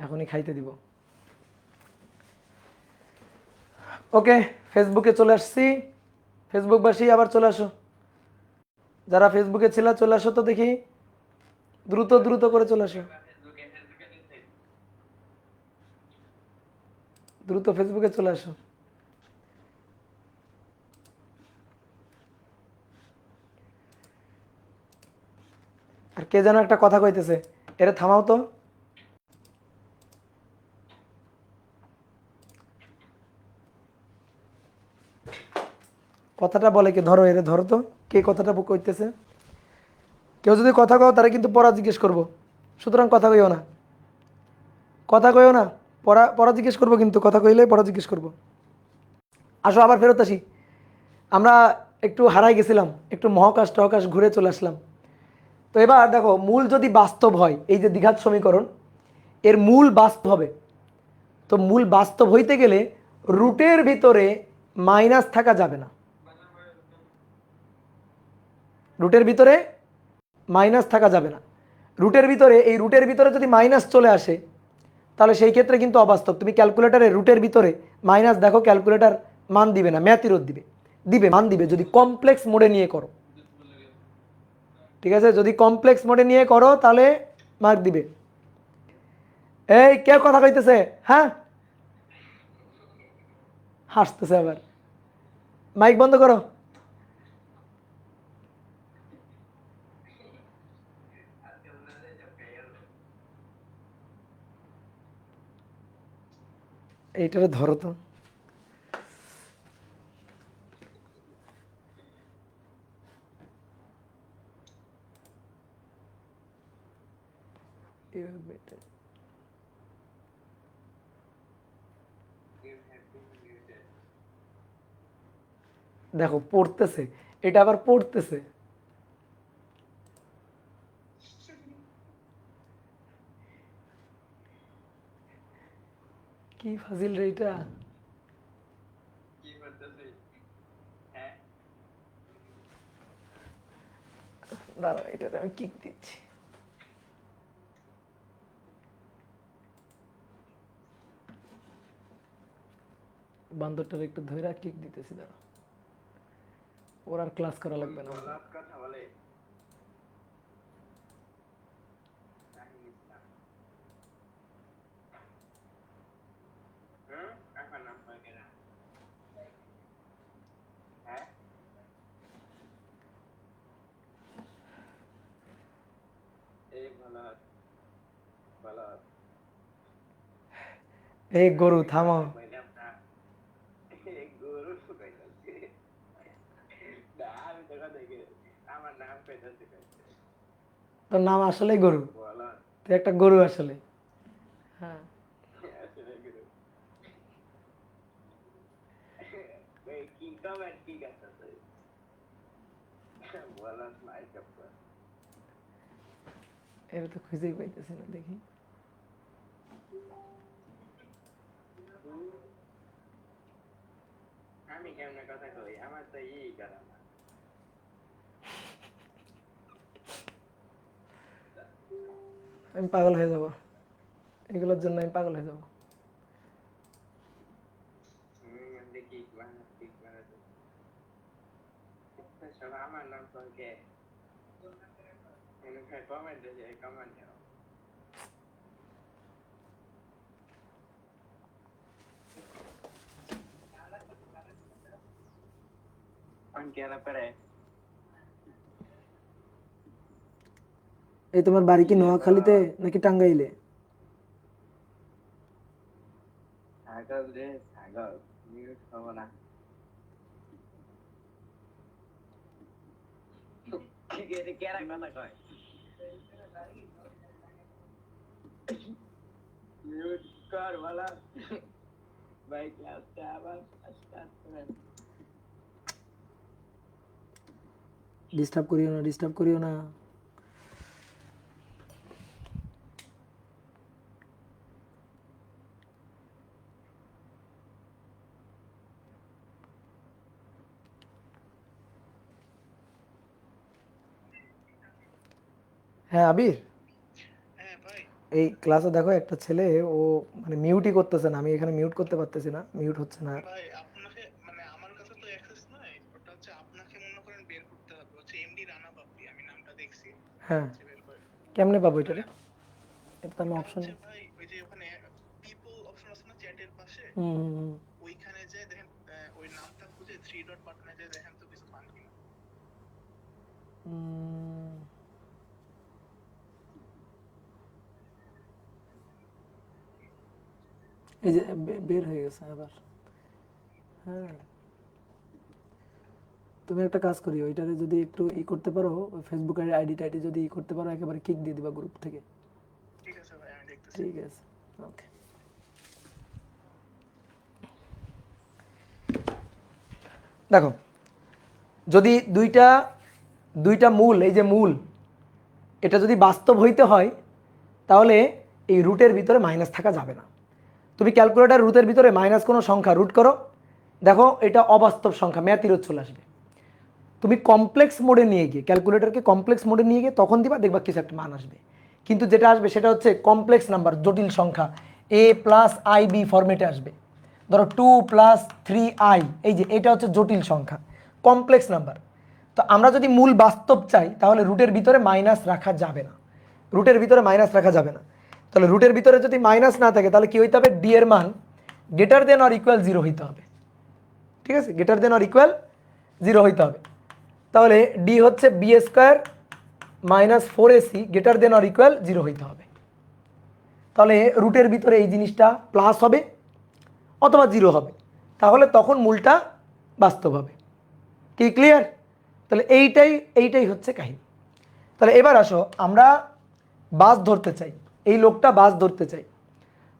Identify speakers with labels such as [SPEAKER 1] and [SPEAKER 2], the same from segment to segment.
[SPEAKER 1] এখনই খাইতে দিব। ওকে, ফেসবুকে চলে আসছি। ফেসবুকবাসী আবার চলে আসো, যারা ফেসবুকে ছিল চলে আসো তো দেখি, দ্রুত দ্রুত করে চলে আসো, দ্রুত ফেসবুকে চলে আসো। আর কে যেন একটা কথা কইতেছে, এরে থামাও তো। কথাটা বলে কে? ধরো, এরে ধরো তো, কে কথাটা কইতেছে। কেউ যদি কথা কও তারা কিন্তু পড়া জিজ্ঞেস করবো, সুতরাং কথা কইও না, কথা কইও না, পড়া পড়া জিজ্ঞেস করবো, কিন্তু কথা কইলে পড়া জিজ্ঞেস করবো। আসো আবার ফেরত আসি। আমরা একটু হারাই গেছিলাম, একটু মহাকাশ টহাকাশ ঘুরে চলে আসলাম। তো এবার দেখো, মূল যদি বাস্তব হয়, এই যে দ্বিঘাত সমীকরণ, এর মূল বাস্তব হবে। তো মূল বাস্তব হইতে গেলে রুটের ভিতরে মাইনাস থাকা যাবে না, রুটের ভিতরে মাইনাস থাকা যাবে না। রুটের ভিতরে, এই রুটের ভিতরে যদি মাইনাস চলে আসে তাহলে সেই ক্ষেত্রে কিন্তু অবাস্তব। তুমি ক্যালকুলেটারে রুটের ভিতরে মাইনাস দেখো, ক্যালকুলেটার মান দিবে না, ম্যাথিরোধ দিবে, দিবে মান দিবে যদি কমপ্লেক্স মোডে নিয়ে করো। ঠিক আছে, যদি কমপ্লেক্স মোডে নিয়ে করো তাহলে মার্ক দিবে। এই কে কথা কইতেছে? হ্যাঁ, হাসতেছে আবার, মাইক বন্ধ করো। এইটারে ধরো তো। দেখো পড়তেছে, এটা আবার পড়তেছে। কি ফাজিল রে এটা। দাঁড়া, এটাতে আমি কিক দিচ্ছি। বান্দরটার একটু ধৈরা কিক দিতেছি, দাঁড়া, ওর আর ক্লাস করা লাগবে না। এই গরু থামাও। তোর নাম আসলে গরু, তুই একটা গরু আসলে। হ্যাঁ, এটা তো খুঁজেই পাইতেছি না, দেখি। আমি পাগল হয়ে যাব, এগুলোর জন্য আমি পাগল হয়ে যাব। এই তোমার বাড়ি কি নোয়াখালীতে নাকি টাঙ্গাইলে? ডিস্টার্ব করিও না, ডিস্টার্ব করিও না। হ্যাঁ আবির, এই ক্লাসে দেখো একটা ছেলে, ও মানে মিউটই করতেছে না, আমি এখানে মিউট করতে পারতেছি না, মিউট হচ্ছে না।
[SPEAKER 2] ভাই আপনাকে মানে আমার কাছে তো অ্যাক্সেস নাই, ওটা হচ্ছে আপনাকে মনে করেন বের করতে হবে, হচ্ছে এমডি রানা বাপ্পি, আমি নামটা দেখছি,
[SPEAKER 1] হ্যাঁ,
[SPEAKER 2] হচ্ছে বের করে।
[SPEAKER 1] কেমনে পাবো
[SPEAKER 2] মানে
[SPEAKER 1] এটারে? এটা তো আমি
[SPEAKER 2] এটা
[SPEAKER 1] অপশন।
[SPEAKER 2] হচ্ছে ভাই ওই যে ওখানে পিপল অপশন আছে না চ্যাটের পাশে,
[SPEAKER 1] হুম।
[SPEAKER 2] ওইখানে যে দেখেন ওই নামটা খুঁজে থ্রি ডট বাটনে যে দেখেন তো কিছু পান কিনা।
[SPEAKER 1] উম, এই যে বের হয়ে গেছে আবার। হ্যাঁ, তুমি একটা কাজ করি, ওইটারে যদি একটু করতে পারো, ফেসবুকের আইডি টাইডি যদি করতে পারো, একেবারে কিক দিয়ে দিবা গ্রুপ থেকে।
[SPEAKER 2] ঠিক আছে ভাই, আমি দেখতেছি।
[SPEAKER 1] ঠিক আছে, ওকে। দেখো, যদি দুইটা দুইটা মূল, এই যে মূল, এটা যদি বাস্তব হইতে হয়, তাহলে এই রুটের ভিতরে মাইনাস থাকা যাবে না। তুমি ক্যালকুলেটার রুটের ভিতরে মাইনাস কোনো সংখ্যা রুট করো, দেখো এটা অবাস্তব সংখ্যা, ম্যাথিরোধ চলে আসবে। তুমি কমপ্লেক্স মোডে নিয়ে গিয়ে, ক্যালকুলেটরকে কমপ্লেক্স মোডে নিয়ে গিয়ে তখন দিবা, দেখবা কিছু একটা মান আসবে। কিন্তু যেটা আসবে সেটা হচ্ছে কমপ্লেক্স নাম্বার, জটিল সংখ্যা, এ প্লাস আই বি ফরম্যাটে আসবে। ধরো 2+3i, এই যে এটা হচ্ছে জটিল সংখ্যা, কমপ্লেক্স নাম্বার। তো আমরা যদি মূল বাস্তব চাই, তাহলে রুটের ভিতরে মাইনাস রাখা যাবে না, রুটের ভিতরে মাইনাস রাখা যাবে না। তাহলে রুটের ভিতরে যদি মাইনাস না থাকে, তাহলে কি হইতে হবে? ডি এর মান গ্রেটার দেন অর ইকুয়াল 0 হইতে হবে। ঠিক আছে, গ্রেটার দেন অর ইকুয়াল 0 হইতে হবে। তাহলে ডি হচ্ছে B square minus 4ac greater than or equal 0 হইতে হবে। তাহলে রুটের ভিতরে এই জিনিসটা প্লাস হবে অথবা 0 হবে, তাহলে তখন মূলটা বাস্তব হবে। কি ক্লিয়ার? তাহলে এইটাই হচ্ছে কাহিনী। তাহলে এবার আসো, আমরা বাস ধরতে চাই, এই লোকটা বাস ধরতে চাই,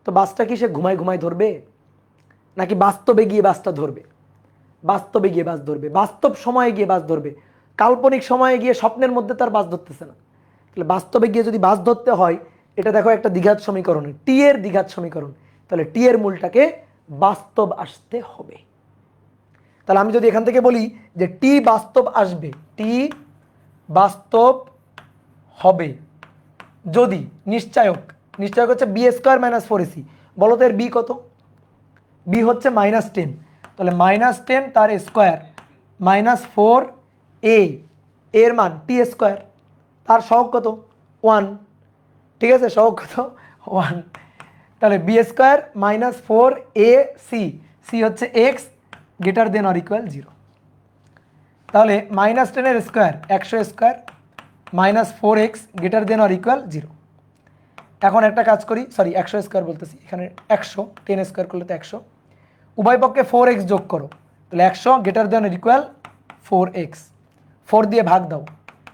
[SPEAKER 1] তো বাসটা কি সে ঘুমায় ঘুমায় ধরবে, নাকি বাস্তবে গিয়ে বাসটা ধরবে? বাস্তবে গিয়ে বাস ধরবে, বাস্তব সময়ে গিয়ে বাস ধরবে। কাল্পনিক সময়ে গিয়ে স্বপ্নের মধ্যে তার বাস ধরতেছে না। তাহলে বাস্তবে গিয়ে যদি বাস ধরতে হয়, এটা দেখো একটা দ্বিঘাত সমীকরণ, টি এর দ্বিঘাত সমীকরণ, তাহলে টি এর মূলটাকে বাস্তব আসতে হবে। তাহলে আমি যদি এখান থেকে বলি যে টি বাস্তব আসবে, টি বাস্তব হবে যদি, নিশ্চয়ক, নিশ্চয়ক হচ্ছে বি স্কোয়ার মাইনাস 4ac, বলো তো এর বি কত? বি হচ্ছে -10, তাহলে -10 তার স্কোয়ার -4a, এর মান টি স্কোয়ার, তার সহগ কত? 1। ঠিক আছে, সহগ কত? 1। তাহলে বি স্কোয়ার -4ac, সি হচ্ছে x greater than or equal 0। তাহলে -10 square 100 square -4x greater than or equal 0। এখন একটা কাজ করি, সরি 100 স্কোয়ার বলতেছি, এখানে 100, 10 স্কোয়ার করলে তো 100, উভয় পক্ষে 4x যোগ করো, তাহলে 100 greater than or equal 4x, 4 দিয়ে ভাগ দাও,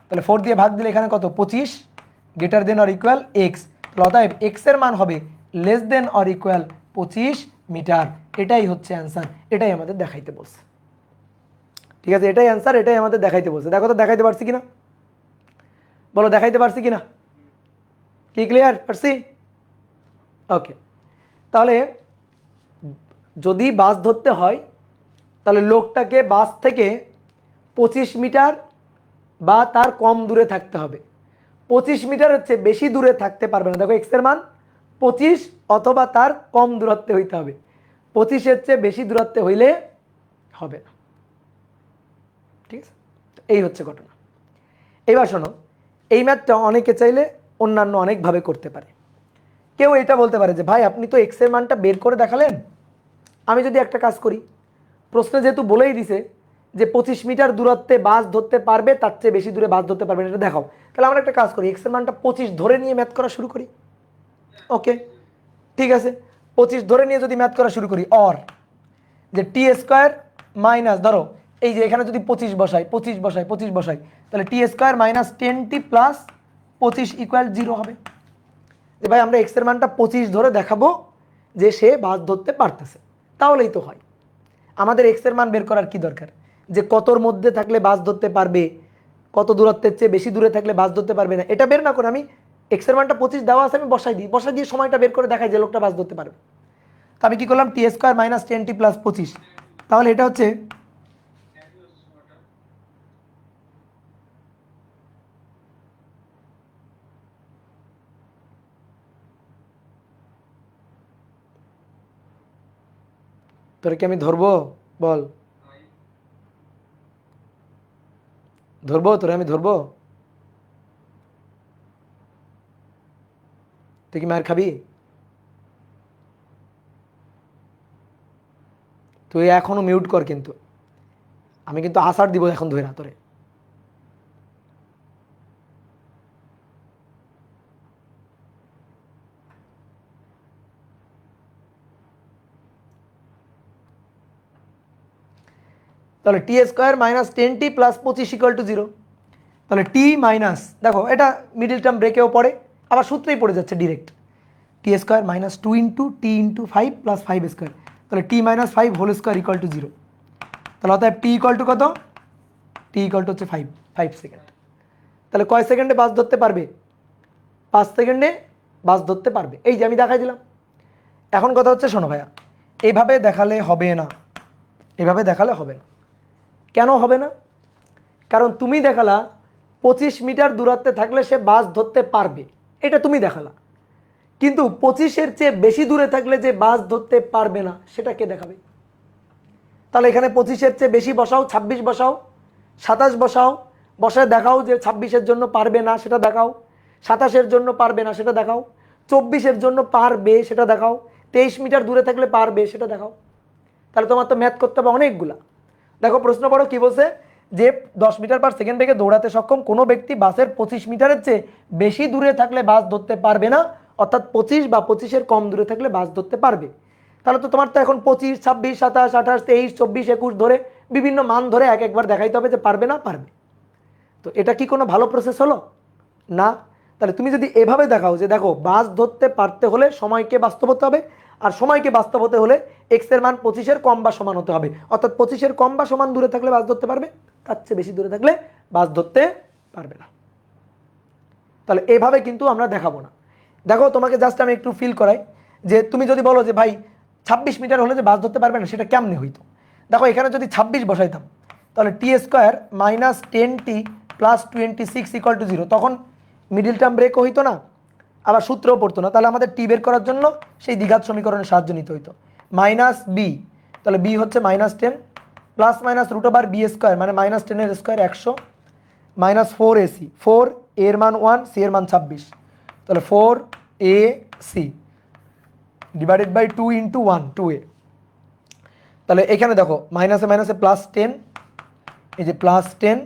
[SPEAKER 1] তাহলে 4 দিয়ে ভাগ দিলে এখানে কত? 25 greater than or equal x, অতএব x এর মান হবে less than or equal 25 metre. এটাই হচ্ছে অ্যান্সার, এটাই আমাদের দেখাইতে বলছে। ঠিক আছে, এটাই অ্যান্সার, এটাই আমাদের দেখাইতে বলছে। দেখো তো দেখাইতে পারছি কিনা, বলো দেখাইতে পারছি কিনা? কি ক্লিয়ার? পারছি? ওকে। তাহলে যদি বাস ধরতে হয়, তাহলে লোকটাকে বাস থেকে 25 মিটার বা তার কম দূরে থাকতে হবে। 25 মিটার হচ্ছে বেশি দূরে থাকতে পারবে না, দেখো এক্স এর মান 25 অথবা তার কম দূরত্বে হইতে হবে, 25-এর চেয়ে বেশি দূরত্বে হইলে হবে না। ঠিক আছে, এই হচ্ছে ঘটনা। এবার শোনো, এই ম্যাথটা অনেকে চাইলে অন্যান্য অনেকভাবে করতে পারে। কেউ এটা বলতে পারে যে ভাই আপনি তো এক্স এর মানটা বের করে দেখালেন, আমি যদি একটা কাজ করি, প্রশ্নে যেহেতু বলেই দিছে যে 25 মিটার দূরত্বে বাস ধরতে পারবে, তার চেয়ে বেশি দূরে বাস ধরতে পারবে না, এটা দেখাও, তাহলে আমরা একটা কাজ করি, এক্স এর মানটা 25 ধরে নিয়ে ম্যাথ করা শুরু করি। ওকে, ঠিক আছে, 25 ধরে নিয়ে যদি ম্যাথ করা শুরু করি, অর যে টি স্কোয়ার মাইনাস, ধরো এই যে এখানে যদি 25 বসাই, 25 বসাই, তাহলে t square -10t plus 25 equal 0 হবে। যে ভাই আমরা এক্স এর মানটা 25 ধরে দেখাবো যে সে বাস ধরতে পারতেছে, তাহলেই তো হয়। আমাদের এক্স এর মান বের করার কি দরকার, যে কতর মধ্যে থাকলে বাস ধরতে পারবে, কত দূরত্বের চেয়ে বেশি দূরে থাকলে বাস ধরতে পারবে না, এটা বের না করে আমি এক্স এর মানটা 25 দেওয়া আছে, আমি বসাই দিয়ে সময়টা বের করে দেখাই যে লোকটা বাস ধরতে পারবে। তো আমি কি করলাম, টি স্কোয়ার -10t প্লাস 25, তাহলে এটা হচ্ছে তোরে কি আমি ধরবো? বল, ধরবো তোরে আমি ধরবো? তুই কি মার খাবি? তুই এখনো মিউট কর, কিন্তু আমি কিন্তু আসার দিব এখন ধরে না তোরে। তাহলে t square minus 10t plus 25 equal to 0। তাহলে টি মাইনাস, দেখো এটা মিডিল টার্ম ব্রেকেও পড়ে, আবার সূত্রেই পড়ে যাচ্ছে direct. T square minus 2 into t into 5 plus 5 square, তাহলে t minus 5 whole square equal to 0। তাহলে অতএব টি ইকুয়াল টু কত? টি ইকুয়াল টু হচ্ছে 5 সেকেন্ড। তাহলে কয় সেকেন্ডে বাস ধরতে পারবে? 5 সেকেন্ডে বাস ধরতে পারবে, এই যে আমি দেখাই দিলাম। এখন কথা হচ্ছে, শোনো ভাইয়া, এইভাবে দেখালে হবে না, এভাবে দেখালে হবে না। কেন হবে না? কারণ তুমি দেখালা 25 মিটার দূরত্বে থাকলে সে বাস ধরতে পারবে, এটা তুমি দেখালা, কিন্তু 25-এর চেয়ে বেশি দূরে থাকলে যে বাস ধরতে পারবে না সেটা কে দেখাবে? তাহলে এখানে 25-এর চেয়ে বেশি বসাও, 26 বসাও, 27 বসাও, বসায় দেখাও যে 26-এর জন্য পারবে না সেটা দেখাও, 27-এর জন্য পারবে না সেটা দেখাও, 24-এর জন্য পারবে সেটা দেখাও, 23 মিটার দূরে থাকলে পারবে সেটা দেখাও। তাহলে তোমার তো ম্যাথ করতে হবে অনেকগুলা। দেখো প্রশ্ন পড়ো কি বলছে, যে 10 মিটার পার সেকেন্ড বেগে দৌড়াতে সক্ষম কোনো ব্যক্তি বাসের 25 মিটারের চেয়ে বেশি দূরে থাকলে বাস ধরতে পারবে না, অর্থাৎ 25 বা 25-এর কম দূরে থাকলে বাস ধরতে পারবে। তাহলে তো তোমার তো এখন 25, 26, 27, 28, 23, 24, 21 ধরে বিভিন্ন মান ধরে এক একবার দেখাইতে হবে যে পারবে না পারবে। তো এটা কি কোনো ভালো প্রসেস হলো? না। তাহলে তুমি যদি এভাবে দেখাও যে দেখো বাস ধরতে পারতে হলে সময়কে বাস্তব হতে হবে, আর সময়কে বাস্তব হতে হলে এক্স এর মান 25-এর কম বা সমান হতে হবে, অর্থাৎ 25-এর কম বা সমান দূরে থাকলে বাস ধরতে পারবে, তার চেয়ে বেশি দূরে থাকলে বাস ধরতে পারবে না। তাহলে এভাবে কিন্তু আমরা দেখাবো না। দেখো তোমাকে জাস্ট আমি একটু ফিল করাই, যে তুমি যদি বলো যে ভাই 26 মিটার হলে যে বাস ধরতে পারবে না সেটা কেমনে হইতো। দেখো এখানে যদি 26 বসাইতাম, তাহলে t square minus 10t plus 26 equal to 0, তখন মিডিল টার্ম ব্রেকও হইতো না, আবার সূত্রও পড়তো না। তাহলে আমাদের টি বের করার জন্য সেই দ্বিঘাত সমীকরণের সাহায্য নিতে হইতো। মাইনাস বি, তাহলে বি হচ্ছে -10 plus minus root over B square মানে -10-এর স্কোয়ার 100 মাইনাস 4ac, 4 এর মান 1, সি এর মান 26, তাহলে 4ac divided by 2 into 1, 2a। তাহলে এখানে দেখো মাইনাসে মাইনাসে +10, এই যে +10,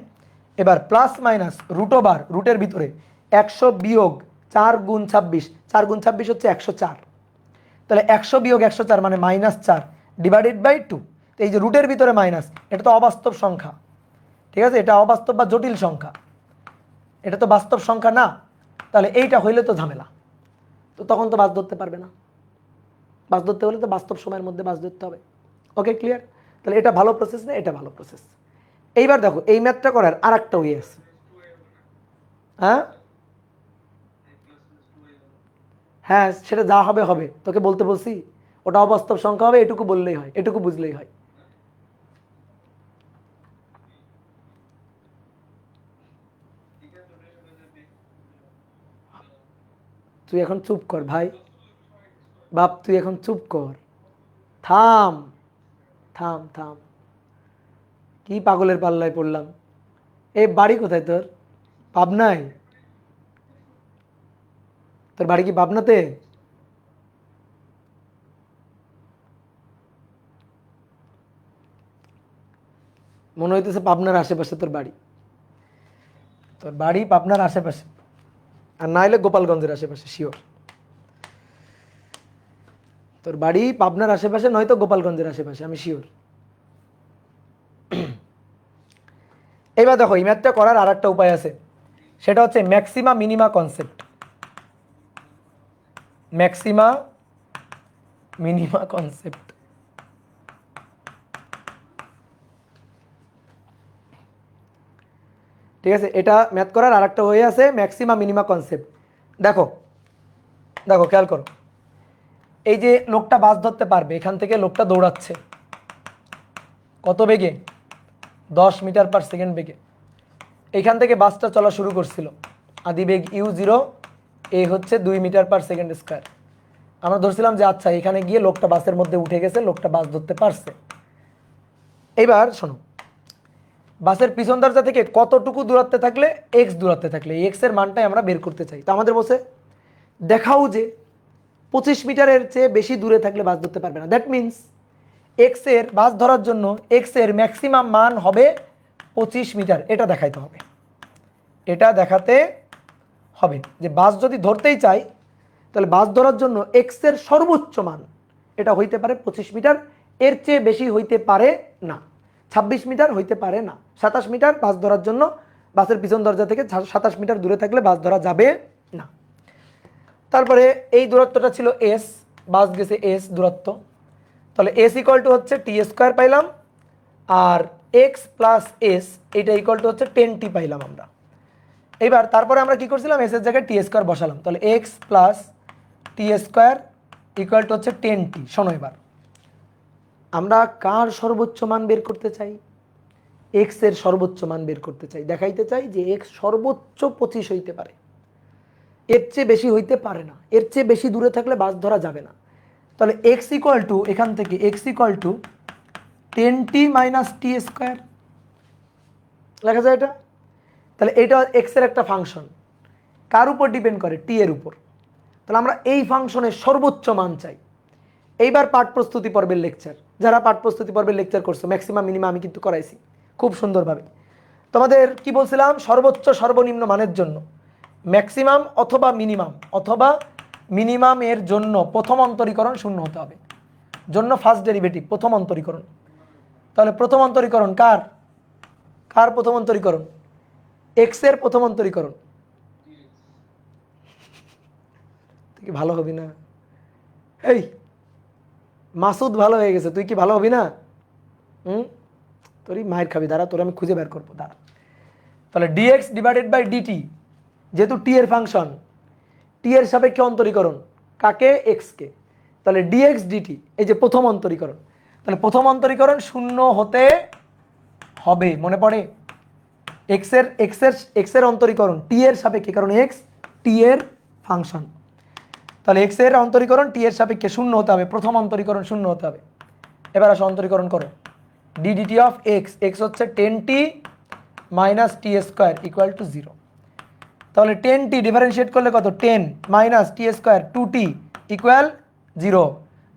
[SPEAKER 1] এবার প্লাস মাইনাস রুট ওভার রুটের ভিতরে 100 বিয়োগ 4 গুণ 26, 4 গুণ 26 হচ্ছে 104, তাহলে 100 বিয়োগ 104 মানে -4 ডিভাইডেড বাই 2। তো এই যে রুটের ভিতরে মাইনাস, এটা তো অবাস্তব সংখ্যা, ঠিক আছে, এটা অবাস্তব বা জটিল সংখ্যা, এটা তো বাস্তব সংখ্যা না। তাহলে এইটা হইলে তো ঝামেলা, তো তখন তো বাস ধরতে পারবে না। বাস ধরতে হলে তো বাস্তব সময়ের মধ্যে বাস ধরতে হবে। ওকে, ক্লিয়ার? তাহলে এটা ভালো প্রসেস না, এটা ভালো প্রসেস। এইবার দেখো এই ম্যাথটা করার আর একটা ওয়ে আছে। হ্যাঁ হ্যাঁ, সেটা যা হবে হবে, তোকে বলতে বলছি, ওটা অবাস্তব সংখ্যা হবে, এটুকু বললেই হয়, এটুকু বুঝলেই হয়। তুই এখন চুপ কর ভাই, বাপ তুই এখন চুপ কর, থাম থাম থাম, কি পাগলের পাল্লায় পড়লাম। এই বাড়ি কোথায় তোর? পাবনায়? তোর বাড়ি কি পাবনাতে? মনে হইতেছে পাবনার আশেপাশে তোর বাড়ি, তোর বাড়ি পাবনার আশেপাশে, আর না হলে গোপালগঞ্জের আশেপাশে, শিওর। তোর বাড়ি পাবনার আশেপাশে নয়তো গোপালগঞ্জের আশেপাশে, আমি শিওর। এবার দেখো এই ম্যাথটা করার আর একটা উপায় আছে, সেটা হচ্ছে maxima minima concept. Maxima minima concept, ঠিক আছে, এটা ম্যাথ করার আর একটা ওয়ে আছে, ম্যাক্সিমা মিনিমা কনসেপ্ট। দেখো দেখো খেয়াল করো, এই যে লোকটা বাস ধরতে পারবে, এখান থেকে লোকটা দৌড়াচ্ছে কত বেগে? 10 মিটার পার সেকেন্ড বেগে। এইখান থেকে বাসটা চলা শুরু করছিল, আদি বেগ u0, এ হচ্ছে 2 মিটার পার সেকেন্ড স্কোয়ার, আমরা ধরছিলাম যে আচ্ছা এখানে গিয়ে লোকটা বাসের মধ্যে উঠে গেছে, লোকটা বাস ধরতে পারছে। এইবার শোনো, বাসের পিছন দরজা থেকে কতটুকু দূরত্বে থাকলে, এক্স দূরত্বে থাকলে এক্স এর মানটাই আমরা বের করতে চাই। তো আমাদের বসে দেখাও যে 25 মিটারের চেয়ে বেশি দূরে থাকলে বাস ধরতে পারবে না। দ্যাট মিনস এক্স এর বাস ধরার জন্য এক্স এর ম্যাক্সিমাম মান হবে 25 মিটার। এটা দেখাইতে হবে, এটা দেখাতে হবে যে বাস যদি ধরতেই চাই তাহলে বাস ধরার জন্য এক্স এর সর্বোচ্চ মান এটা হইতে পারে 25 মিটার, এর চেয়ে বেশি হইতে পারে না। 26 মিটার হইতে পারে না, 27 মিটার বাস ধরার জন্য বাসের পিছন দরজা থেকে 27 মিটার দূরে থাকলে বাস ধরা যাবে না। তারপরে এই দূরত্বটা ছিল এস, বাস গেছে এস দূরত্ব, তাহলে এস ইকুয়াল টু হচ্ছে টি স্কোয়ার পাইলাম, আর এক্স প্লাস এস এইটা ইকুয়াল টু হচ্ছে 10t পাইলাম আমরা। এইবার তারপরে আমরা কি করছিলাম, এস এর জায়গায় টি স্কোয়ার বসালাম, তাহলে x plus T square equal to হচ্ছে 10t। শোনো, এবার আমরা কার সর্বোচ্চ মান বের করতে চাই, এক্স এর সর্বোচ্চ মান বের করতে চাই, দেখাইতে চাই যে এক্স সর্বোচ্চ 25 হইতে পারে, এর চেয়ে বেশি হইতে পারে না, এর চেয়ে বেশি দূরে থাকলে বাস ধরা যাবে না। তাহলে এক্স ইকুয়াল টু, এখান থেকে x equal to 10t minus T square লেখা যায় এটা। তাহলে এটা এক্স এর একটা ফাংশন, কার উপর ডিপেন্ড করে, টি এর উপর। তাহলে আমরা এই ফাংশনের সর্বোচ্চ মান চাই। এইবার পাঠ প্রস্তুতি পর্বের লেকচার, যারা পাঠ প্রস্তুতি পর্বের লেকচার করছো ম্যাক্সিমাম মিনিমাম আমি কিন্তু করাইছি খুব সুন্দরভাবে। তোমাদের কি বলছিলাম, সর্বোচ্চ সর্বনিম্ন মানের জন্য ম্যাক্সিমাম অথবা মিনিমাম এর জন্য প্রথম অন্তরীকরণ শূন্য হতে হবে, জন্য ফার্স্ট ডেরিভেটিভ প্রথম অন্তরীকরণ। তাহলে প্রথম অন্তরীকরণ কার, কার প্রথম অন্তরীকরণ, এক্স এর প্রথম অন্তরীকরণ। তুই কি ভালো হবি না? এই মাসুদ ভালো হয়ে গেছে, তুই কি ভালো হবি না? তোরই মায়ের খাবি, দাঁড়া তোর আমি খুঁজে বের করবো, দাঁড়া। তাহলে ডিএক্স ডিভাইডেড বাই ডিটি, যেহেতু টি এর ফাংশন, টি এর সাপেক্ষে অন্তরীকরণ কাকে, এক্স কে, তাহলে ডিএক্স ডিটি এই যে প্রথম অন্তরীকরণ। তাহলে প্রথম অন্তরীকরণ শূন্য হতে হবে, মনে পড়ে? এক্স এর অন্তরীকরণ টি এর সাপেক্ষে, কারণ এক্স টি এর ফাংশন, তাহলে এক্স এর অন্তরীকরণ টি এর সাপেক্ষে শূন্য হতে হবে, প্রথম অন্তরীকরণ শূন্য হতে হবে। এবার আসো অন্তরীকরণ করো, ডিডিটি অফ এক্স, এক্স হচ্ছে 10t minus T square equal to 0। তাহলে 10t ডিফারেন্সিয়েট করলে কত, 10 মাইনাস টি স্কোয়ার 2t ইকুয়াল 0।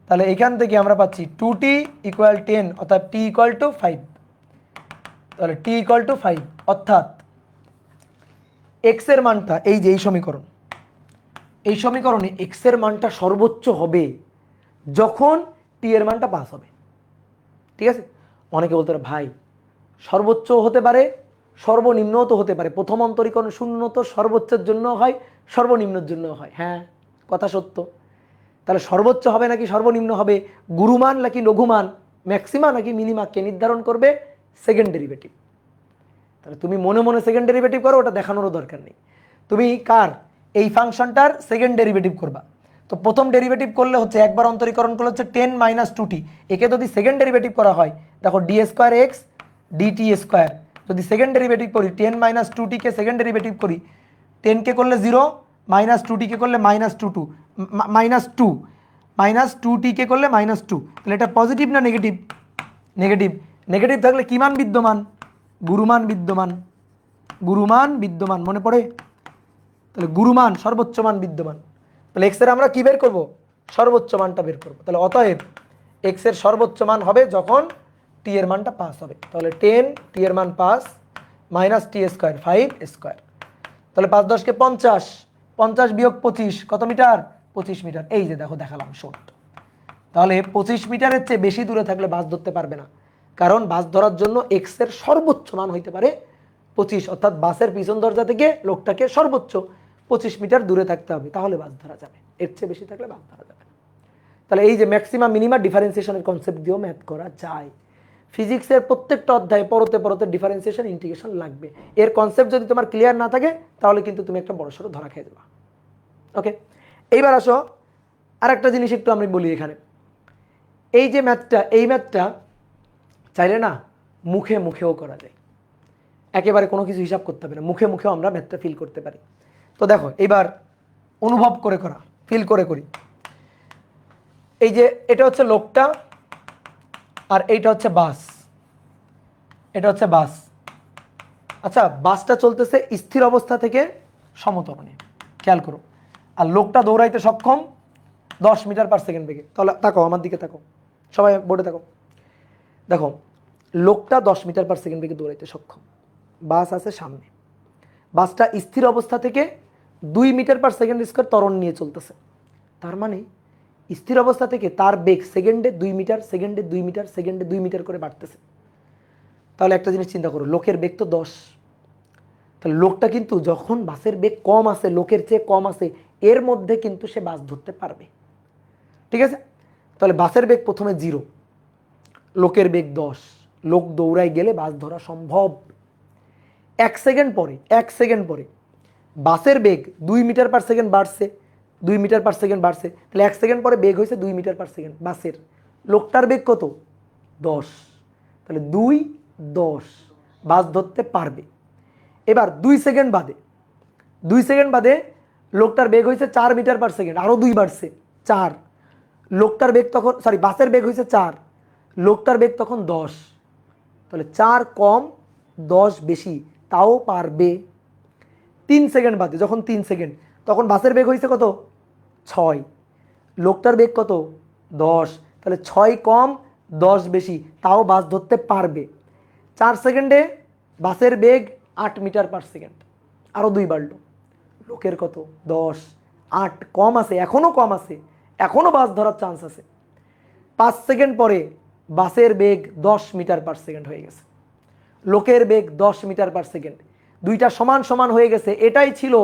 [SPEAKER 1] তাহলে এখান থেকে আমরা পাচ্ছি 2t ইকুয়াল 10, অর্থাৎ t ইকুয়াল টু 5। তাহলে t ইকুয়াল টু 5, অর্থাৎ এক্স এর মানটা এই যে এই সমীকরণ, এই সমীকরণে এক্স এর মানটা সর্বোচ্চ হবে যখন টি এর মানটা পাস হবে। ঠিক আছে? অনেকে বলতে পারে ভাই সর্বোচ্চ হতে পারে সর্বনিম্নও তো হতে পারে, প্রথম অন্তরীকরণ শূন্য তো সর্বোচ্চের জন্য হয় সর্বনিম্নের জন্য হয়। হ্যাঁ, কথা সত্য। তাহলে সর্বোচ্চ হবে নাকি সর্বনিম্ন হবে, গুরুমান নাকি লঘুমান, ম্যাক্সিমা নাকি মিনিমা, কে নির্ধারণ করবে? Second derivative. তাহলে তুমি মনে মনে সেকেন্ড ডেরিভেটিভ করো, ওটা দেখানোরও দরকার নেই। তুমি কার, এই ফাংশনটার সেকেন্ড ডেরিভেটিভ করবা। তো প্রথম ডেরিভেটিভ করলে হচ্ছে, একবার অন্তরীকরণ করলে হচ্ছে 10 মাইনাস 2t, একে যদি সেকেন্ড ডেরিভেটিভ করা হয়, দেখো D square X DT square, যদি সেকেন্ড ডেরিভেটিভ করি 10 মাইনাস 2t কে সেকেন্ড ডেরিভেটিভ করি, 10 কে করলে 0, মাইনাস 2t কে করলে মাইনাস 2 মাইনাস 2t কে করলে মাইনাস 2। তাহলে এটা পজিটিভ না নেগেটিভ? নেগেটিভ। নেগেটিভ থাকলে কি মান বিদ্যমান? গুরুমান বিদ্যমান, গুরুমান বিদ্যমান, মনে পড়ে? তাহলে গুরুমান সর্বোচ্চ মান বিদ্যমান। তাহলে এক্স এর আমরা কি বের করব, সর্বোচ্চ মানটা বের করব। তাহলে অতএব এক্স এর সর্বোচ্চ মান হবে যখন টি এর মানটা পাস হবে। তাহলে 10 টি এর মান পাস মাইনাস টি স্কোয়ার 5 স্কোয়ার। তাহলে 5 10 কে 50, 50 বিয়োগ 25 কত মিটার? 25 মিটার। এই যে দেখো দেখালাম শর্ট। তাহলে 25 মিটারের চেয়ে বেশি দূরে থাকলে বাস ধরতে পারবে না, কারণ বাস ধরার জন্য এক্স এর সর্বোচ্চ মান হইতে পারে 25, অর্থাৎ বাসের পিছন দরজা থেকে লোকটাকে সর্বোচ্চ 25 মিটার দূরে থাকতে হবে, তাহলে বাস ধরা যাবে, এর চেয়ে বেশি থাকলে বাস ধরা যাবে না। তাহলে এই যে ম্যাক্সিমাম মিনিমাম ডিফারেন্সিয়েশনের কনসেপ্ট দিয়েও ম্যাথ করা যায়। ফিজিক্সের প্রত্যেকটা অধ্যায়ে পরতে পরতে ডিফারেন্সিয়েশন ইন্টিগ্রেশন লাগবে। এর কনসেপ্ট যদি তোমার ক্লিয়ার না থাকে তাহলে কিন্তু তুমি একটা বড়সড় ধরা খেয়ে যাবা। ওকে, এইবার আসো আরেকটা জিনিস একটু আমি বলি এখানে। এই যে ম্যাথটা, এই ম্যাথটা চাইলে না মুখে মুখেও করা যায়, একেবারে কোনো কিছু হিসাব করতে হবে না, মুখে মুখেও আমরা ম্যাথটা ফিল করতে পারি। তো দেখো এইবার অনুভব করে করা, ফিল করে করি। এই যে এটা হচ্ছে লোকটা আর এইটা হচ্ছে বাস, এটা হচ্ছে বাস। আচ্ছা, বাসটা চলতেছে স্থির অবস্থা থেকে সমতরণে, খেয়াল করো। আর লোকটা দৌড়াইতে সক্ষম 10 মিটার/সেকেন্ড বেগে। তাহলে তাকো আমার দিকে, তাকো সবাই, বোর্ডে তাকো। দেখো, লোকটা 10 মিটার/সেকেন্ড বেগে দৌড়াইতে সক্ষম, বাস আছে সামনে। বাসটা স্থির অবস্থা থেকে 2 মিটার/সেকেন্ড² ত্বরণ নিয়ে চলতেছে। তার মানে স্থির অবস্থা থেকে তার বেগ সেকেন্ডে 2 মিটার, সেকেন্ডে 2 মিটার, সেকেন্ডে 2 মিটার করে বাড়তেছে। তাহলে একটা জিনিস চিন্তা করো, লোকের বেগ তো 10, তাহলে লোকটা কিন্তু যখন বাসের বেগ কম আছে, লোকের চেয়ে কম আছে, এর মধ্যে কিন্তু সে বাস ধরতে পারবে। ঠিক আছে, তাহলে বাসের বেগ প্রথমে 0, লোকের বেগ 10, লোক দৌড়াই গেলে বাস ধরা সম্ভব। 1 সেকেন্ড পরে বাসের বেগ 2 মিটার/সেকেন্ড বাড়ছে, 2 মিটার/সেকেন্ড বাড়ছে, তাহলে 1 সেকেন্ড পরে বেগ হয়েছে 2 মিটার/সেকেন্ড বাসের। লোকটার বেগ কত? 10, তাহলে 2, 10, বাস ধরতে পারবে। এবার 2 সেকেন্ড বাদে, 2 সেকেন্ড বাদে লোকটার বেগ হয়েছে 4 মিটার/সেকেন্ড, আরও 2 বাড়ছে 4, লোকটার বেগ তখন, সরি, বাসের বেগ হয়েছে 4, লোকটার বেগ তখন 10, তাহলে 4 কম 10 বেশি, তাও পারবে। 3 সেকেন্ড বাদে, যখন 3 সেকেন্ড, তখন বাসের বেগ হয়েছে কত? 6, লোকটার বেগ কত? 10, তাহলে 6 কম 10 বেশি, তাও বাস ধরতে পারবে। 4 সেকেন্ডে বাসের বেগ 8 মিটার/সেকেন্ড, আরও 2 বাড়লো, লোকের কত? 10, 8 কম আছে, এখনও কম আছে, এখনও বাস ধরার চান্স আছে। 5 সেকেন্ড পরে বাসের বেগ 10 মিটার/সেকেন্ড হয়ে গেছে, লোকের বেগ 10 মিটার/সেকেন্ড, দুইটা সমান সমান হয়ে গেছে। এটাই ছিল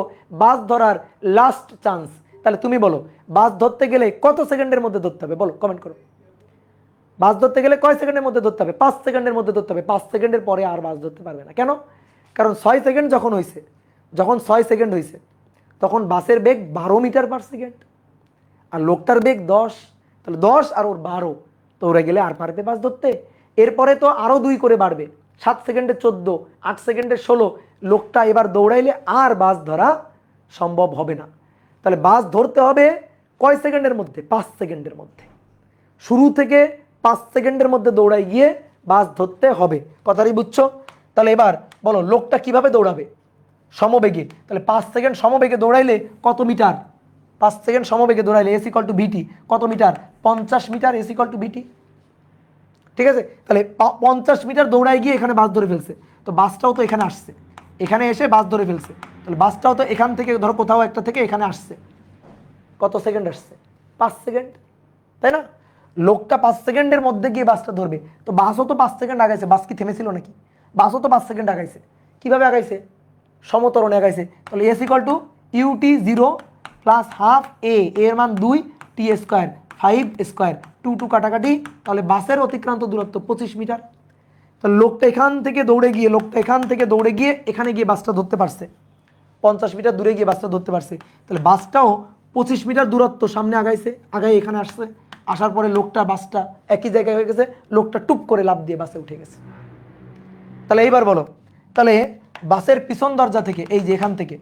[SPEAKER 1] বাস ধরার লাস্ট চান্স। তাহলে তুমি বলো, বাস ধরতে গেলে কত সেকেন্ডের মধ্যে ধরতে হবে? বলো, কমেন্ট করো। বাস ধরতে গেলে কয় সেকেন্ডের মধ্যে ধরতে হবে? 5 সেকেন্ডের মধ্যে ধরতে হবে। 5 সেকেন্ডের পরে আর বাস ধরতে পারবে না। কেন? কারণ 6 সেকেন্ড যখন হয়েছে, যখন 6 সেকেন্ড হয়েছে, তখন বাসের বেগ 12 মিটার/সেকেন্ড আর লোকটার বেগ 10, তাহলে 10 আর ওর 12, তো ওরা গেলে আর পারবে বাস ধরতে? এরপরে তো আরও 2 করে বাড়বে, 7 সেকেন্ডে 14, 8 সেকেন্ডে 16, লোকটা এবার দৌড়াইলে আর বাস ধরা সম্ভব হবে না। তাহলে বাস ধরতে হবে কয় সেকেন্ডের মধ্যে? 5 সেকেন্ডের মধ্যে। শুরু থেকে 5 সেকেন্ডের মধ্যে দৌড়াই গিয়ে বাস ধরতে হবে। কথাটাই বুঝছো? তাহলে এবার বলো, লোকটা কিভাবে দৌড়াবে? সমবেগে। তাহলে 5 সেকেন্ড সমবেগে দৌড়াইলে কত মিটার? 5 সেকেন্ড সমবেগে দৌড়াইলে এস ইকুয়াল টু ভিটি কত metre? 50 metre, S equal to V T. ঠিক আছে, তাহলে 50 মিটার দৌড়াই গিয়ে এখানে বাস ধরে ফেলছে, তো বাসটাও তো এখানে আসছে, এখানে এসে বাস ধরে ফেলছে, তাহলে বাসটাও তো এখান থেকে ধরো কোথাও একটা থেকে এখানে আসছে, কত সেকেন্ড আসছে? 5 সেকেন্ড, তাই না? লোকটা 5 সেকেন্ডের মধ্যে গিয়ে বাসটা ধরবে, তো বাসও তো 5 সেকেন্ড আগাইছে। বাস কি থেমেছিল নাকি? বাসও তো 5 সেকেন্ড আগাইছে। কিভাবে আগাইছে? সমতরণে আগাইছে। তাহলে S equal to UT 0 plus half এর মান 2, টি স্কোয়ার 5 স্কোয়ার, 2 2 কাটাকাটি, তাহলে বাসের অতিক্রান্ত দূরত্ব 25 মিটার। তাহলে লোকটা এখান থেকে দৌড়ে গিয়ে, এখানে গিয়ে বাসটা ধরতে পারছে, 50 মিটার দূরে গিয়ে বাসটা ধরতে পারছে। তাহলে বাসটাও 25 মিটার দূরত্ব সামনে আগাইছে, এখানে আসছে, আসার পরে লোকটা, বাসটা একই জায়গায় হয়ে গেছে, লোকটা টুপ করে লাফ দিয়ে বাসে উঠে গেছে। তাহলে এইবার বলো, তাহলে বাসের পিছন দরজা থেকে, এই যে এখান থেকে,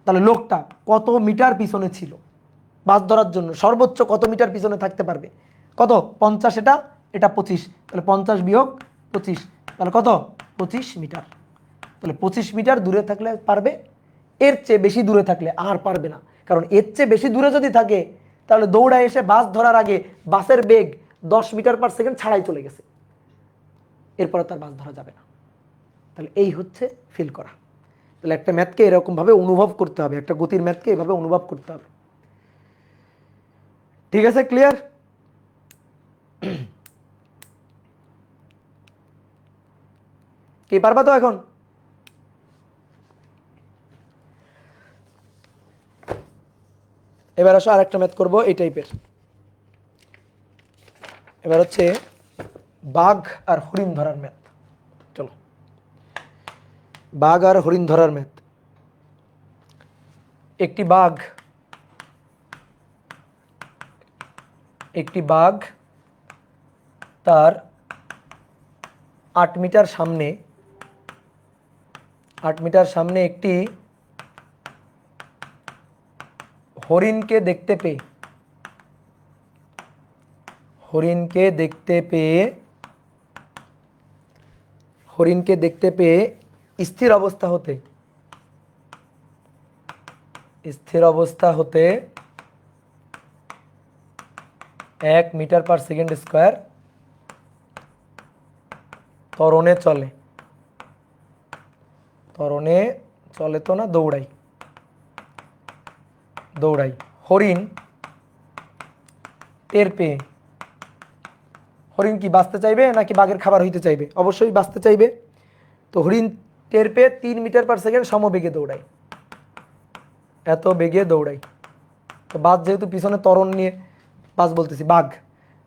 [SPEAKER 1] তাহলে লোকটা কত মিটার পিছনে ছিল বাস ধরার জন্য? সর্বোচ্চ কত মিটার পিছনে থাকতে পারবে? কত? 50, এটা 25, তাহলে 50 বিয়োগ 25, তাহলে কত? 25 মিটার। তাহলে 25 মিটার দূরে থাকলে পারবে, এর চেয়ে বেশি দূরে থাকলে আর পারবে না। কারণ এর চেয়ে বেশি দূরে যদি থাকে, তাহলে দৌড়ায় এসে বাস ধরার আগে বাসের বেগ 10 মিটার/সেকেন্ড ছাড়াই চলে গেছে, এরপরে তার বাস ধরা যাবে না। তাহলে এই হচ্ছে ফিল করা। তাহলে একটা ম্যাথকে এরকমভাবে অনুভব করতে হবে, একটা গতির ম্যাথকে এভাবে অনুভব করতে হবে। ঠিক আছে, ক্লিয়ার? কি পারবা তো এখন? এবার আসো আরেকটা ম্যাথ করবো এই টাইপের। এবার হচ্ছে বাঘ আর হরিণ ধরার ম্যাথ। চলো, বাঘ আর হরিণ ধরার ম্যাথ। একটি বাঘ তার 8 মিটার সামনে একটি হরিণকে দেখতে পেয়ে হরিণকে দেখতে পেয়ে স্থির অবস্থা হতে 1 মিটার/সেকেন্ড স্কয়ার ত্বরণে চলে তো না, দৌড়াই হরিণ টের পেয়ে, হরিণ কি বাঁচতে চাইবে নাকি বাঘের খাবার হইতে চাইবে? অবশ্যই বাঁচতে চাইবে। তো হরিণ টের পেয়ে 3 মিটার/সেকেন্ড সমবেগে দৌড়ায়, এত বেগে দৌড়ায়। তো বাঘ যেহেতু পিছনে ত্বরণ নিয়ে, বাঘ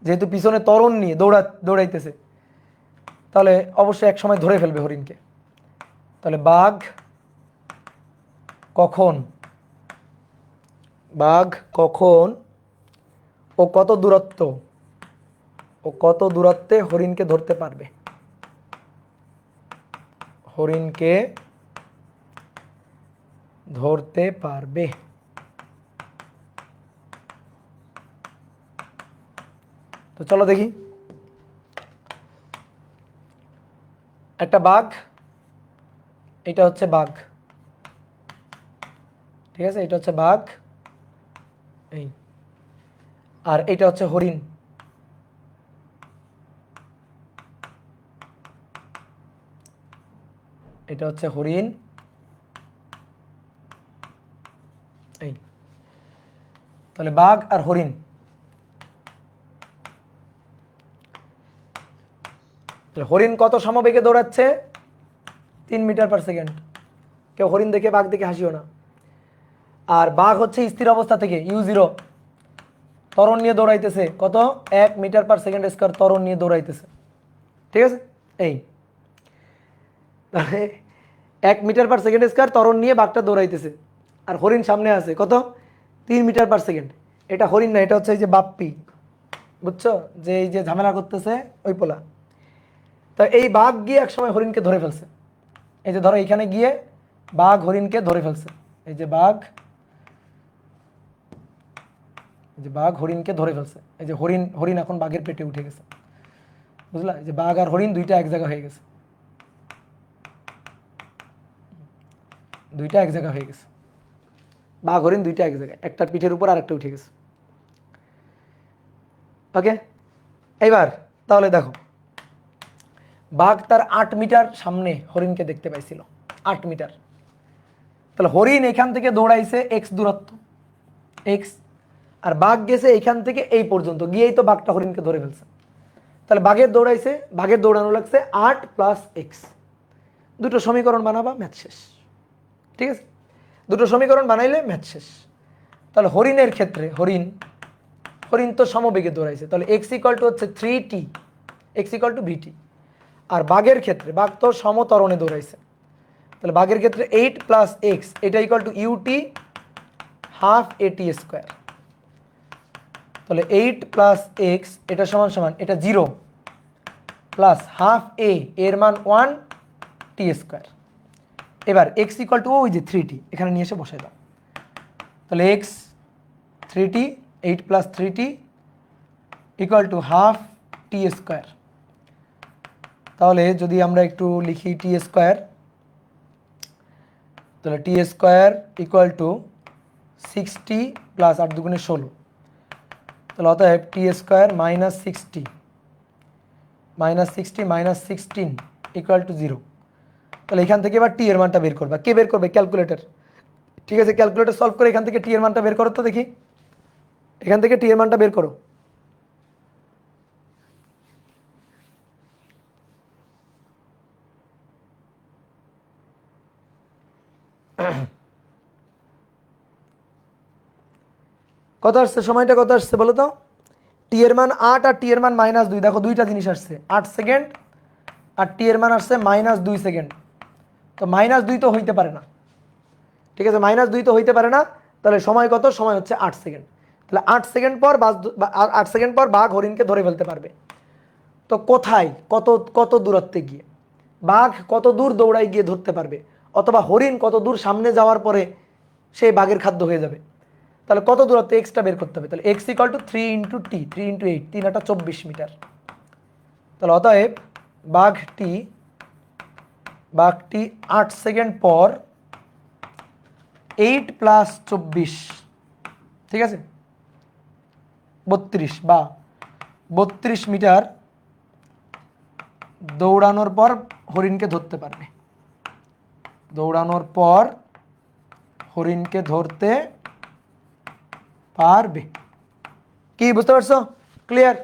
[SPEAKER 1] যেহেতু পিছনে ত্বরণ নিয়ে দৌড়াইতেছে, তাহলে অবশ্যই এক সময় ধরে ফেলবে হরিণকে। তাহলে বাঘ কখন ও কত দূরত্বে হরিণকে ধরতে পারবে? তো চলো দেখি। একটা বাঘ, এটা হচ্ছে বাঘ, ঠিক আছে, এটা হচ্ছে বাঘ, এই, আর এটা হচ্ছে হরিণ। এটা হচ্ছে হরিণ, এই। তাহলে বাঘ আর হরিণ, হরিণ কত সমবেগে দৌড়াচ্ছে? 3 মিটার/সেকেন্ড। কেউ হরিণ দেখে বাঘ দেখে হাসিও না। আর বাঘ হচ্ছে স্থির অবস্থা থেকে u0 ত্বরণ নিয়ে দৌড়াইতেছে, কত? 1 মিটার/সেকেন্ড স্কয়ার ত্বরণ নিয়ে দৌড়াইতেছে, ঠিক আছে। এই তাহলে 1 মিটার/সেকেন্ড স্কয়ার ত্বরণ নিয়ে বাঘটা দৌড়াইতেছে, আর হরিণ সামনে আছে, কত? 3 মিটার/সেকেন্ড। এটা হরিণ না, এটা হচ্ছে এই যে বাপ্পি, বুঝছো, যে এই যে ঝামেলা করতেছে ওই পোলা। তো এই বাঘ গিয়ে একসময় হরিণকে ধরে ফেলছে। এই যে ধরো এখানে গিয়ে বাঘ হরিণকে ধরে ফেলছে, এই যে বাঘ হরিণকে ধরে ফেলছে। এই যে হরিণ এখন বাঘের পেটে উঠে গেছে, বুঝলা? এই যে বাঘ আর হরিণ দুইটা এক জায়গা হয়ে গেছে, বাঘ হরিণ দুইটা এক জায়গায়, একটার পিঠের উপর আর একটা উঠে গেছে। ওকে, এইবার তাহলে দেখো, বাঘ তার 8 মিটার সামনে হরিণকে দেখতে পাইছিল, 8 মিটার। তাহলে হরিণ এখান থেকে দৌড়াইছে এক্স দূরত্ব, এক্স, আর বাঘ গেছে এখান থেকে এই পর্যন্ত, গিয়েই তো বাঘটা হরিণকে ধরে ফেলছে। তাহলে বাঘের দৌড়ানো লাগছে 8 + x। দুটো সমীকরণ বানাবা, ম্যাথ শেষ, ঠিক আছে। দুটো সমীকরণ বানাইলে ম্যাথ শেষ। তাহলে হরিণের ক্ষেত্রে হরিণ তো সমবেগে দৌড়াইছে, তাহলে x হচ্ছে 3t, x vt। আর বাঘের ক্ষেত্রে বাঘ তো সমতরণে দৌড়াইছে, তাহলে বাঘের ক্ষেত্রে 8 + x, এটা ut ½ at²। তাহলে 8 + x এটা সমান এটা 0 প্লাস ½ a, এর মান 1t²। এবার x ওই যে 3t, এখানে নিয়ে এসে বসাই দাও। তাহলে x 3t, 8 + 3t ½ t²। তাহলে যদি আমরা একটু লিখি t², তাহলে t² = 60 + 8 × 2 = 16। তাহলে অতএব t² - 60 - 16 = 0। তাহলে এখান থেকে এবার টি এর মানটা বের করবা। কে বের করবে? ক্যালকুলেটর, ঠিক আছে। ক্যালকুলেটর সলভ করে এখান থেকে টি এর মানটা বের করো তো দেখি। এখান থেকে টি এর মানটা বের করো। কত আসছে? সময়টা কত আসছে বলো তো? টি এর মান 8 আর টি এর মান -2। দেখো দুইটা জিনিস আসছে, 8 সেকেন্ড আর টি এর মান আসছে -2 সেকেন্ড। তো -2 তো হইতে পারে না, ঠিক আছে, -2 তো হইতে পারে না। তাহলে সময় কত? সময় হচ্ছে 8 সেকেন্ড। তাহলে 8 সেকেন্ড পর 8 সেকেন্ড পর বাঘ হরিণকে ধরে ফেলতে পারবে। তো কোথায়, কত দূরত্বে গিয়ে, বাঘ কত দূর দৌড়ায় গিয়ে ধরতে পারবে, অথবা হরিণ কত দূর সামনে যাওয়ার পরে সেই বাঘের খাদ্য হয়ে যাবে। তাহলে কত দূরত্ব এক্সটা বের করতে হবে, তাহলে X equal to 3 into T, 3 into 8, 3 8 24 metre. তাহলে অতএব বাঘটি 8 সেকেন্ড পর 8 প্লাস 24, ঠিক আছে, 32 বা 32 মিটার দৌড়ানোর পর হরিণকে ধরতে পারবে। দৌড়ানোর পর হরিণকে ধরতে পারবে। কি বুঝতে পারছো? ক্লিয়ার?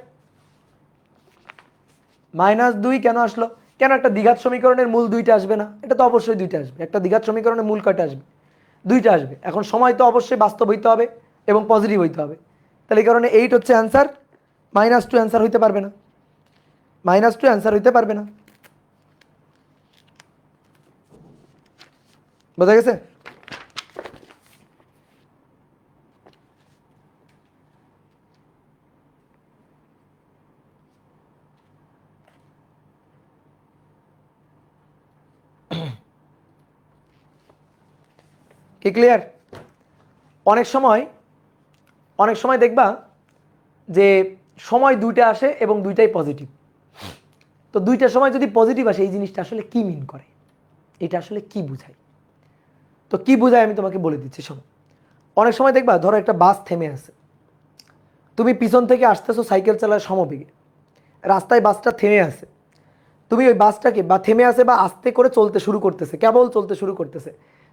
[SPEAKER 1] -2 কেন আসলো? কেন একটা দ্বিঘাত সমীকরণের মূল 2টা আসবে না? এটা তো অবশ্যই 2টা আসবে। একটা দ্বিঘাত সমীকরণের মূল কয়টা আসবে? 2টা আসবে। এখন সময় তো অবশ্যই বাস্তব হইতে হবে এবং পজিটিভ হইতে হবে। তাহলে এই কারণে 8 হচ্ছে অ্যান্সার, -2 অ্যান্সার হইতে পারবে না। -2 অ্যান্সার হইতে পারবে না। বোঝা গেছে? কি ক্লিয়ার? অনেক সময় দেখবা যে সময় 2টা আসে এবং 2টাই পজিটিভ। তো 2টা সময় যদি পজিটিভ আসে, এই জিনিসটা আসলে কি মিন করে, এটা আসলে কি বোঝায়? তো কি বোঝায় আমি তোমাকে বলে দিচ্ছি, শোনো। অনেক সময় দেখবা, ধরো একটা বাস থেমে আছে, তুমি পিছন থেকে আসতেছো সাইকেল চালায় সমবেগে, রাস্তায় বাসটা থেমে আছে, তুমি ওই বাসটাকে বা থেমে আছে বা আস্তে করে চলতে শুরু করতেছে, কেবল চলতে শুরু করতেছে,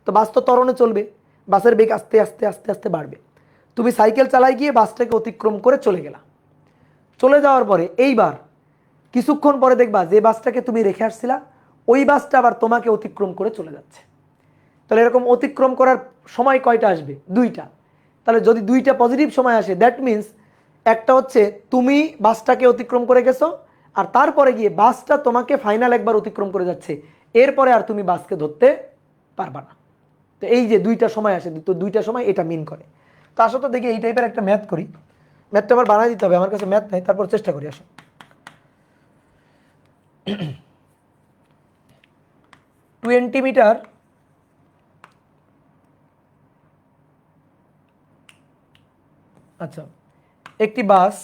[SPEAKER 1] তো বাস তো ত্বরণে চলবে, বাসের বেগ আস্তে আস্তে আস্তে আস্তে বাড়বে। তুমি সাইকেল চালায় গিয়ে বাসটাকে অতিক্রম করে চলে গেলা। চলে যাওয়ার পরে এইবার কিছুক্ষণ পরে দেখবা যে বাসটাকে তুমি রেখে আসছিলা, ওই বাসটা আবার তোমাকে অতিক্রম করে চলে যাচ্ছে। তাহলে এরকম অতিক্রম করার সময় কয়টা আসবে? 2টা। তাহলে যদি 2টা পজিটিভ সময় আসে, দ্যাট মিন্স একটা হচ্ছে তুমি বাসটাকে অতিক্রম করে গেছো, আর তারপরে গিয়ে বাসটা তোমাকে ফাইনাল একবার অতিক্রম করে যাচ্ছে, এরপরে আর তুমি বাসকে ধরতে পারবা না। তো এই যে 2টা সময় আসে, তো 2টা সময় এটা মিন করে। তো আসো তো দেখি এই টাইপের একটা ম্যাথ করি। ম্যাথটা আমার বানাই দিতে হবে, আমার কাছে ম্যাথ নাই, তারপর চেষ্টা করি। আসো, 20 মিটার আচ্ছা, একটি বাস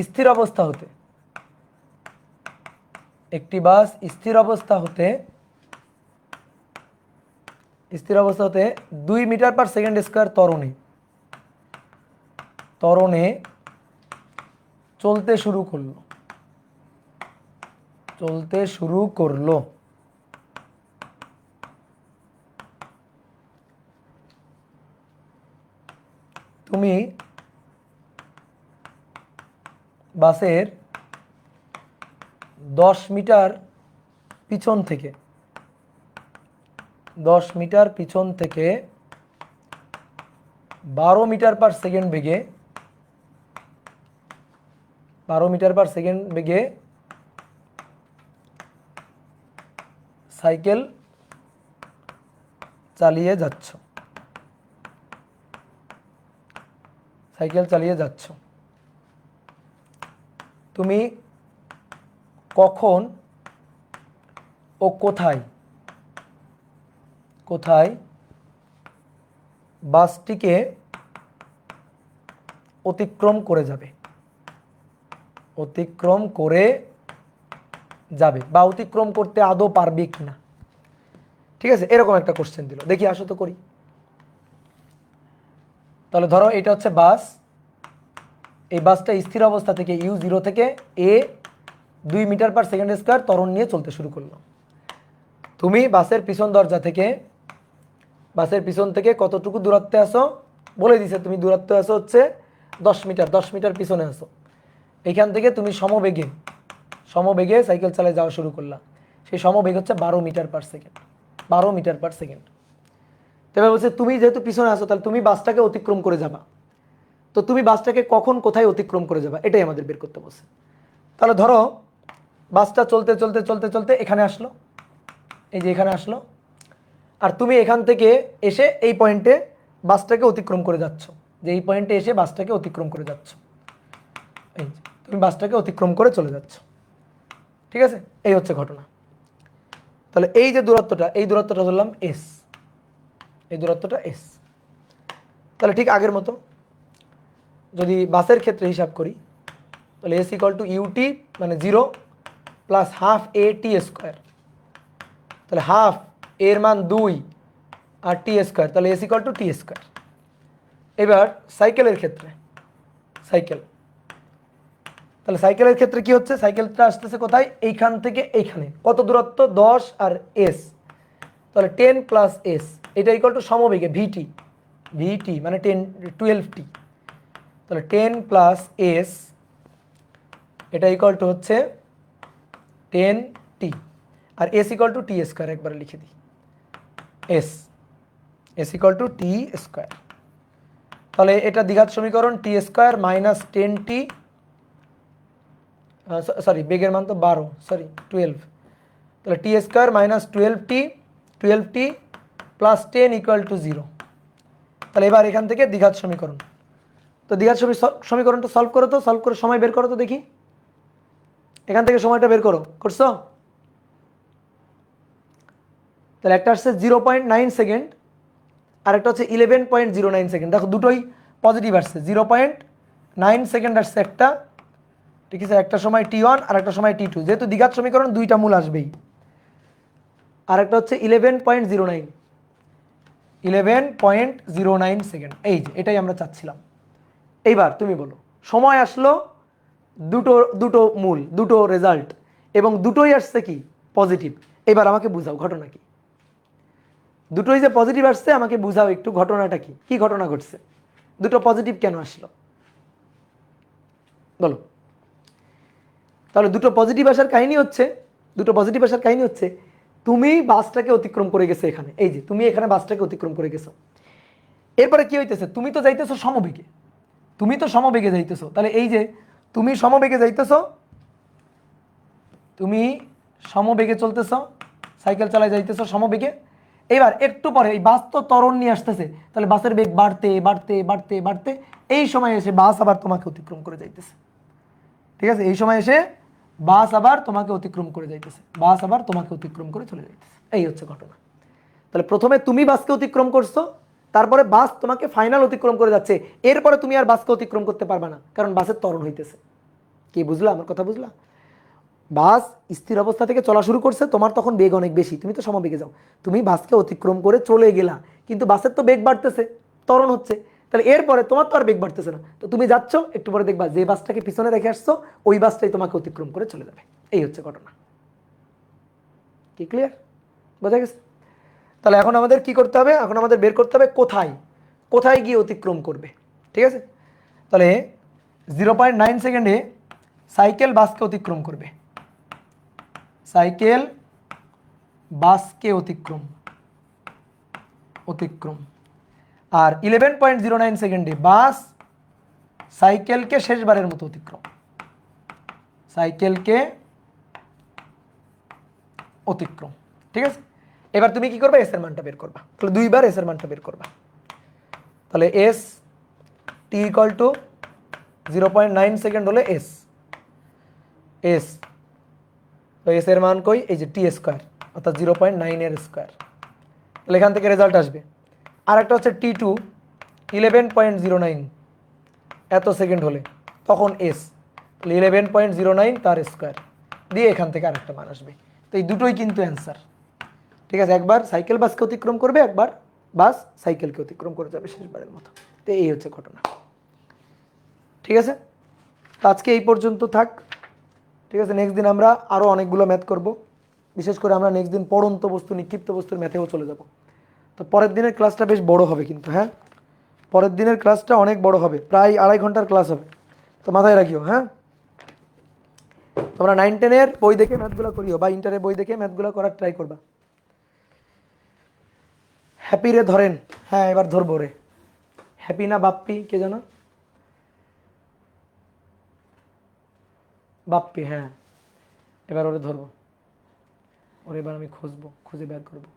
[SPEAKER 1] স্থির অবস্থা হতে, একটি বাস স্থির অবস্থা হতে 2 মিটার পার সেকেন্ড স্কয়ার ত্বরণে চলতে শুরু করলো। তুমি বাসের 10 মিটার পিছন থেকে 12 মিটার পার সেকেন্ড বেগে সাইকেল চালিয়ে যাচ্ছ। তুমি কখন ও কোথায় বাসটিকে অতিক্রম করে যাবে বা অতিক্রম করতে আদৌ পারবে কিনা? ঠিক আছে, এরকম একটা কোশ্চেন দিল, দেখি আসো তো করি। তাহলে ধরো এটা হচ্ছে বাস, এই বাসটা স্থির অবস্থা থেকে u0 থেকে a 2 metre per second square ত্বরণ নিয়ে চলতে শুরু করলো। তুমি বাসের পিছন দরজা থেকে কতটুকু দূরত্বে আসো বলে দিছে, তুমি দূরত্ব আসো হচ্ছে 10 মিটার পিছনে আসো। এখান থেকে তুমি সমবেগে সাইকেল চালায় যাওয়া শুরু করলা, সেই সমবেগ হচ্ছে 12 মিটার পার সেকেন্ড। তবে বলছে তুমি যেহেতু পিছনে আসো, তাহলে তুমি বাসটাকে অতিক্রম করে যাবা। তো তুমি বাসটাকে কখন কোথায় অতিক্রম করে যাবা, এটাই আমাদের বের করতে বলছে। তাহলে ধরো বাসটা চলতে চলতে চলতে চলতে এখানে আসলো, এই যে এখানে আসলো, আর তুমি এখান থেকে এসে এই পয়েন্টে বাসটাকে অতিক্রম করে যাচ্ছ, যে এই পয়েন্টে এসে বাসটাকে অতিক্রম করে যাচ্ছ, এই যে তুমি বাসটাকে অতিক্রম করে চলে যাচ্ছ। ঠিক আছে, এই হচ্ছে ঘটনা। তো তাহলে এই যে দূরত্বটা, এই দূরত্বটা ধরলাম এস, এই দূরত্বটা এস। তাহলে ঠিক আগের মতো যদি বাসের ক্ষেত্রে হিসাব করি, তাহলে এস ইকুয়াল টু ইউটি মানে 0 প্লাস হাফ এ টি স্কোয়ার। তাহলে হাফ এর মান 2 আর টি স্কোয়ার, তাহলে S equal to t square. এবার সাইকেলের ক্ষেত্রে, সাইকেল, তাহলে সাইকেলের ক্ষেত্রে কি হচ্ছে, সাইকেলটা আসতেছে কোথায়, এইখান থেকে এইখানে কত দূরত্ব, 10 আর এস, তাহলে 10 প্লাস এস, এটা ইকুয়াল টু সমবেগে ভিটি, ভিটি মানে 12টি, তাহলে 10 প্লাস এস এটা ইকুয়াল টু হচ্ছে 10টি, আর S equal to t square, একবার লিখে দিই S, S equal to t square. তাহলে এটা দ্বিঘাত সমীকরণ, টি স্কোয়ার মাইনাস 10টি, সরি বেগের মান তো 12, সরি 12, তাহলে টি স্কোয়ার মাইনাস 12টি প্লাস 10 ইকুয়াল টু 0। তাহলে এবার এখান থেকে দ্বিঘাত সমীকরণ, তো দ্বিঘাত সমীকরণটা সলভ করো, তো সলভ করে সময় বের করো তো দেখি, এখান থেকে সময়টা বের করো, করছো? তাহলে একটা হচ্ছে 0.9 সেকেন্ড আর একটা হচ্ছে 11.09 সেকেন্ড। দেখো দুটোই পজিটিভ আসছে, 0.9 সেকেন্ড আসছে একটা, ঠিক আছে, একটা সময় T1 আর একটা সময় T2, যেহেতু দ্বিঘাত সমীকরণ দুইটা মূল আসবেই। আর একটা হচ্ছে 11.09 সেকেন্ড, এই যে এটাই আমরা চাচ্ছিলাম। এইবার তুমি বলো, সময় আসলো, দুটো দুটো মূল, দুটো রেজাল্ট, এবং দুটোই আসছে কি পজিটিভ। এবার আমাকে বুঝাও ঘটনা কি, দুটোই যে পজিটিভ আসছে আমাকে বুঝাও একটু ঘটনাটা কি, কি ঘটনা ঘটছে, দুটো পজিটিভ কেন আসলো বলো। তাহলে দুটো পজিটিভ আসার কাহিনী হচ্ছে, দুটো পজিটিভ আসার কাহিনী হচ্ছে তুমি বাসটাকে অতিক্রম করে গেছো এখানে, এই যে তুমি এখানে বাসটাকে অতিক্রম করে গেছো, এরপরে কি হইতেছে, তুমি তো যাইতেছো সমবেগে, তুমি তো সমবেগে যাইতেছো, তাহলে এই যে তুমি সমবেগে যাইতেছো, তুমি সমবেগে চলতেছো, সাইকেল চালায় যাইতেছো সমবেগে। এবার একটু পরে এই বাস তো ত্বরণ নিয়ে আসতেছে, তাহলে বাসের বেগ বাড়তে বাড়তে বাড়তে বাড়তে এই সময় এসে বাস আবার তোমাকে অতিক্রম করে যাইতেছে, ঠিক আছে, এই সময় এসে বাস আবার তোমাকে অতিক্রম করে যাইতেছে, বাস আবার তোমাকে অতিক্রম করে চলে যাইতেছে, এই হচ্ছে ঘটনা। তাহলে প্রথমে তুমি বাসকে অতিক্রম করছো, তারপরে বাস তোমাকে ফাইনাল অতিক্রম করে যাচ্ছে, এরপরে তুমি আর বাসকে অতিক্রম করতে পারবে না, কারণ বাসের ত্বরণ হইতেছে। কি বুঝলা আমার কথা, বুঝলা? বাস স্থির অবস্থা থেকে চলা শুরু করছে, তোমার তখন বেগ অনেক বেশি, তুমি তো সমবেগে যাও, তুমি বাসকে অতিক্রম করে চলে গেলা, কিন্তু বাসের তো বেগ বাড়তেছে, ত্বরণ হচ্ছে, তাহলে এরপরে তোমার তো আর বেগ বাড়তেছে না, তো তুমি যাচ্ছ, একটু পরে দেখবা যে বাসটাকে পিছনে রেখে আসছো ওই বাসটাই তোমাকে অতিক্রম করে চলে যাবে, এই হচ্ছে ঘটনা। কি ক্লিয়ার, বোঝা গেছে? তাহলে এখন আমাদের কি করতে হবে, এখন আমাদের বের করতে হবে কোথায়, কোথায় গিয়ে অতিক্রম করবে, ঠিক আছে। তাহলে 0.9 সেকেন্ডে সাইকেল বাসকে অতিক্রম করবে, সাইকেল বাসকে অতিক্রম, অতিক্রম, আর 11.09 সেকেন্ডে বাস সাইকেলকে শেষবারের মতো অতিক্রম, সাইকেলকে অতিক্রম, ঠিক আছে। এবার তুমি কি করবে, এস এর মানটা বের করবা, তাহলে দুইবার এস এর মানটা বের করবা, তাহলে S T equal to 0.9 second হলে এস, এস তো এস এর মান কই, এই যে টি স্কোয়ার অর্থাৎ 0.9 এর স্কোয়ার, তাহলে এখান থেকে রেজাল্ট আসবে। আর একটা হচ্ছে T2 11.09 এত সেকেন্ড হলে, তখন এস, তাহলে 11.09 তার স্কোয়ার দিয়ে এখান থেকে আরেকটা মান আসবে। তো এই দুটোই কিন্তু অ্যান্সার, ঠিক আছে, একবার সাইকেল বাসকে অতিক্রম করবে, একবার বাস সাইকেলকে অতিক্রম করে যাবে শেষবারের মতো। তো এই হচ্ছে ঘটনা, ঠিক আছে। তো আজকে এই পর্যন্ত থাক, ঠিক আছে। নেক্সট দিন আমরা আরও অনেকগুলো ম্যাথ করব, বিশেষ করে আমরা নেক্সট দিন পড়ন্ত বস্তু নিক্ষিপ্ত বস্তুর ম্যাথেও চলে যাব। তো পরের দিনের ক্লাসটা বেশ বড় হবে কিন্তু, হ্যাঁ পরের দিনের ক্লাসটা অনেক বড় হবে, প্রায় 2.5 ঘন্টার ক্লাস হবে, তো মাথায় রাখিও। হ্যাঁ, তোমরা 9-10-এর বই দেখে ম্যাথগুলো করিও, বা ইন্টারের বই দেখে ম্যাথগুলো করার ট্রাই করবা। হ্যাপি রে ধরেন, হ্যাঁ এবার ধরবো রে, হ্যাপি না বাপ্পি কে জানো, বাপ্পি, হ্যাঁ এবার ওরে ধরবো, ওরে এবার আমি খুঁজবো, খুঁজে বের করবো।